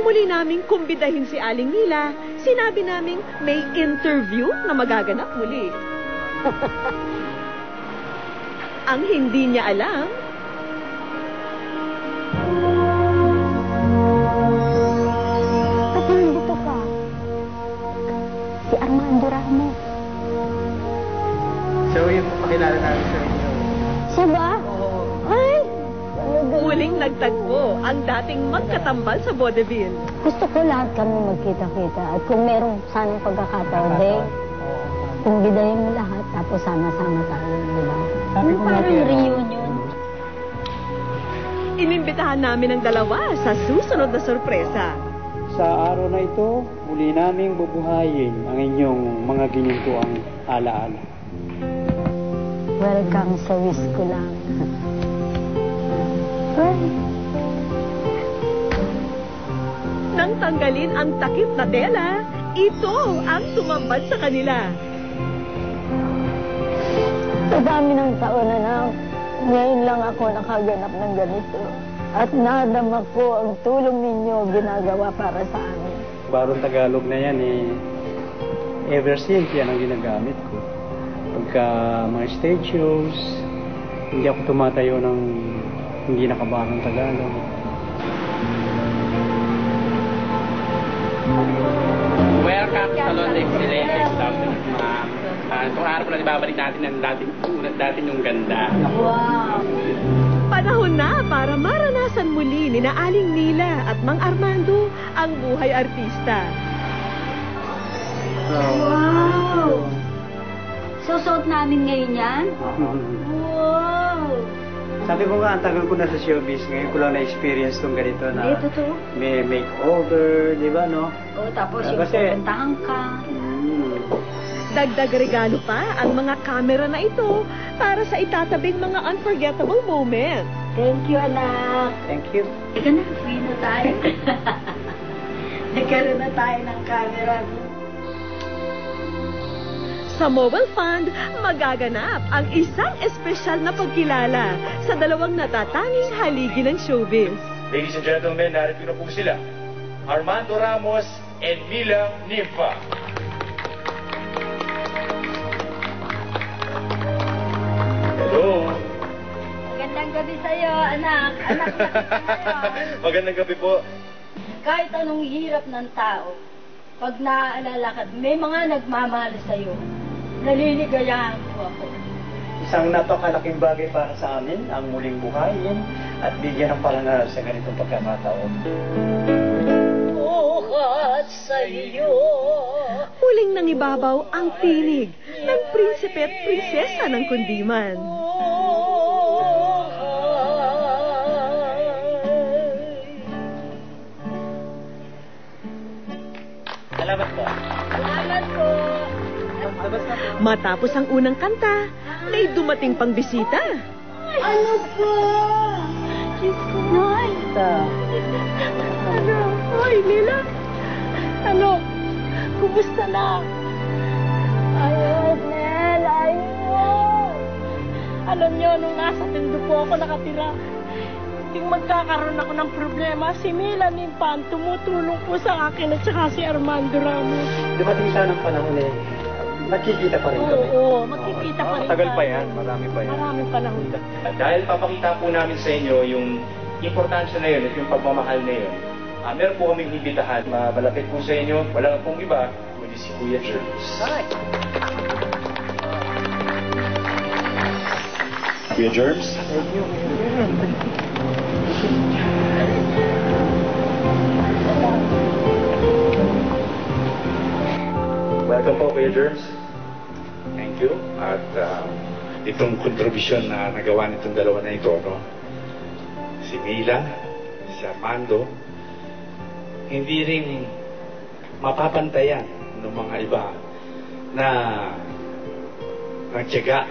Nang muli naming kumbidahin si Aling Mila, sinabi naming may interview na magaganap muli. Ang hindi niya alam, ba't nandito ka? Si Armando Ramos. So, yung pakilala namin sa inyo. Siya ba? Oo. Ay! muling nagtagpo ang dating magkatambal sa vaudeville. Gusto ko lahat kami magkita-kita. At kung merong sanang pagkakataon, kung bidayin mo lahat, tapos sama-sama tayo, di ba? Sabi ko parang nga, reunion. Inimbitahan namin ang dalawa sa susunod na sorpresa. Sa araw na ito, muli naming bubuhayin ang inyong mga ginintuang alaala. Welcome sa wish ko lang. Nang tanggalin ang takip na tela, ito ang tumambad sa kanila. Sa dami ng taon na ngayon lang ako nakaganap ng ganito. At nadama ko ang tulong ninyo ginagawa para sa amin. Barong Tagalog na yan ever since yan ang ginagamit ko. Pagka mga stage shows, hindi ako tumatayo ng hindi nakabarong Tagalog. Welcome sa Lord Excellence. Itong araw pala ibabalik natin ang dating yung ganda. Wow! Panahon na para maranasan muli ni Aling Mila at Mang Armando ang buhay artista. Wow! Susuot namin ngayon yan? Wow! Sabi ko nga, ang tagal ko na sa showbiz, ngayon ko lang na-experience itong ganito na totoo. may makeover, di ba, no? Oo, tapos yung Kasi- pupuntahan ka. Dagdag regalo pa ang mga kamera na ito para sa itatabing mga unforgettable moments. Thank you, anak. Thank you. Ika na, free na tayo. Nagkaroon na tayo ng camera. Sa Mobile Fund, magaganap ang isang espesyal na pagkilala sa dalawang natatanging haligi ng showbiz. Ladies and gentlemen, narito na po sila. Armando Ramos and Mila Ninfa. Hello. Magandang gabi sa'yo, anak. Anak, Magandang gabi po. kahit anong hirap ng tao, pag naaalala ka, may mga nagmamahal sa'yo, naliligayahan ko ako. Isang napakalaking bagay para sa amin ang muling buhayin at bigyan ng parangal sa ganitong pagkakataon. Bukas sa'yo. Muling nangibabaw ang tinig ng prinsipe at prinsesa ng Kundiman. Salamat po. Salamat po. Matapos ang unang kanta, may dumating pang bisita. Ano po? Diyos ko, Nay. Ano? Ay, Mila. Ano? Kumusta na? Ayos, Nel. Ayos. Alam niyo, nung nasa tindo po ako nakatira, ting magkakaroon ako ng problema, si Mila Ninfa tumutulong po sa akin at saka si Armando Ramos. Dumating sana ng panahon magkikita pa rin kami. Oo, magkikita pa rin. Matagal pa tayo. yan, marami pa yan. Maraming panahon. At dahil papakita po namin sa inyo yung importansya na yun at yung pagmamahal na yun, meron po kaming ibitahan. Malapit po sa inyo, wala pong iba, kundi si Kuya Jervis. Kuya Jervis? Thank you. Welcome po, Kuya Jervis. Thank you. At itong kontribusyon na nagawa nitong dalawa na ito, no? Si Mila, si Armando, hindi rin mapapantayan ng mga iba na nagtyaga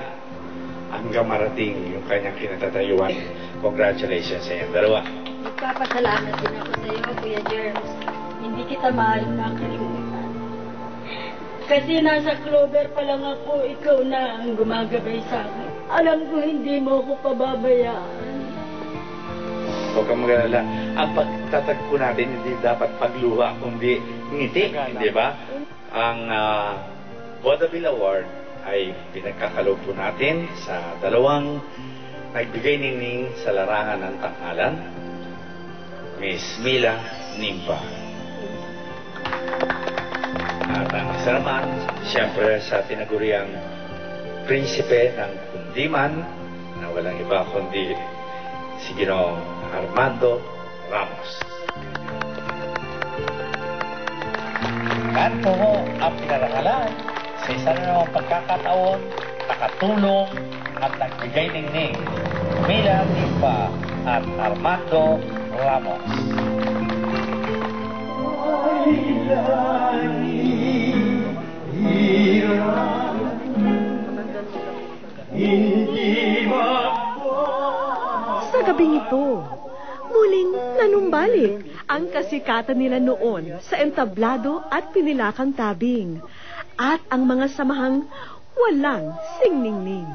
hanggang marating yung kanyang kinatatayuan. Congratulations sa inyong dalawa. Magpapasalamat din ako sa iyo, Kuya Jerms. Hindi kita maaaring makalimutan. Kasi nasa Clover pa lang ako, ikaw na ang gumagabay sa akin. Alam ko hindi mo ako pababayaan. Huwag kang mag-alala. Ang pagtatagpo natin hindi dapat pagluha, kundi ngiti, hindi ba? Ang Vaudeville Award ay pinagkakaloob po natin sa dalawang nagbigay ningning sa larangan ng tanghalan, Miss Mila Nimpa. At ang isa naman, siyempre sa tinaguriang prinsipe ng kundiman na walang iba kundi si Ginoong Armando Ramos. Kanto mo ang pinarangalan sa isa na namang pagkakataon, nakatulong at nagbigay ningning Mila Nimpa at Armando Ramos. Sa gabing ito, muling nanumbalik ang kasikatan nila noon sa entablado at pinilakang tabing at ang mga samahang walang singningning.